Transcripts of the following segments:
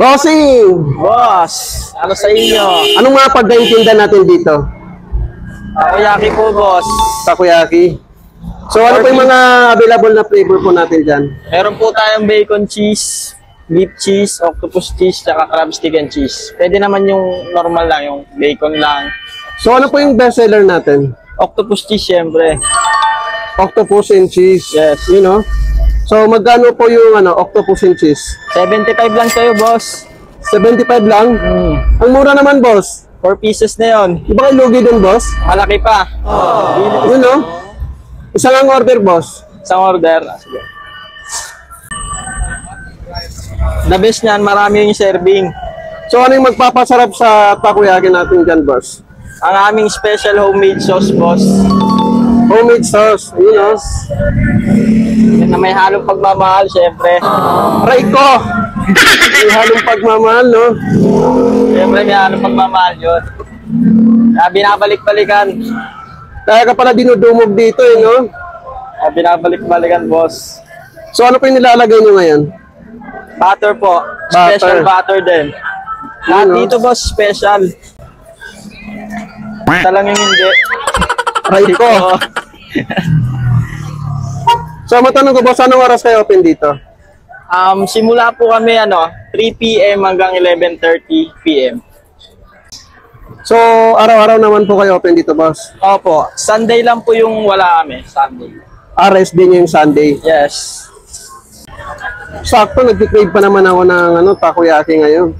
Bossing! Boss, ano sa inyo? Anong mga pagkaintinda natin dito? Takoyaki po, boss. Takoyaki. So ano po yung mga available na flavor po natin dyan? Meron po tayong bacon cheese, beef cheese, octopus cheese, tsaka crab stick and cheese. Pwede naman yung normal lang, yung bacon lang. So ano po yung best seller natin? Octopus cheese, syempre. Octopus and cheese. Yes. You know? So magkano po yung octopus and cheese? 75 lang sa'yo, boss. 75 lang? Ang mura naman, boss. 4 pieces na yon. Di ba kayo lugi dun, boss? Malaki pa. You know? Isa lang order, boss. Isang order. Sige. The best niyan, marami yung serving. So ano yung magpapasarap sa takoyaki natin dyan, boss? Ang aming special homemade sauce, boss. Homemade sauce, you know? Yan na may halong pagmamahal, syempre. Aray ko! May halong pagmamahal, no? Syempre may halong pagmamahal yun. Kaya binabalik-balikan. Kaya ka pala dinudumog dito, eh, no? Kaya binabalik-balikan, boss. So ano po yung nilalagay nyo ngayon? Butter po. Special butter din. Lahat Ano? dito, boss, special. Talang yung hindi. Aray ko! So matanong ko, boss, anong oras kayo open dito? Simula po kami 3 PM hanggang 11:30 PM. So araw-araw naman po kayo open dito, boss? Opo, Sunday lang po yung wala kami, Sunday. Rest din yung Sunday. Yes. Sakto, nag-crave pa naman ako ng takoyaki ngayon.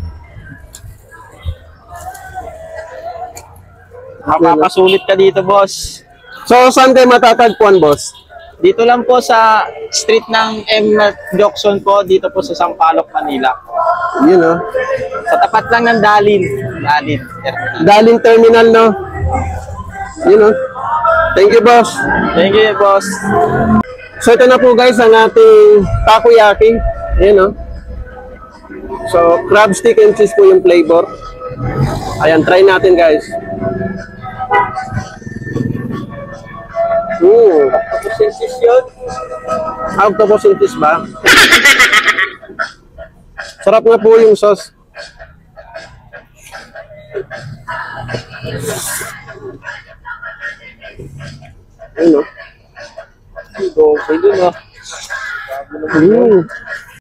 Mapapasulit ka dito, boss. So saan kayo matatagpuan, boss? Dito lang po sa street ng M. Jackson po, dito po sa Sampaloc, Manila. You know? Sa tapat lang ng Dalin. Daling terminal, no? You know? Thank you, boss. Thank you, boss. So ito na po, guys, ang ating takoyaki. You know? So crab stick and cheese po yung flavor. Ayan, try natin, guys. Octopus yun. Octopus and cheese ba? Sarap nga po yung sauce. Ayun, no? Okay dun, Mm.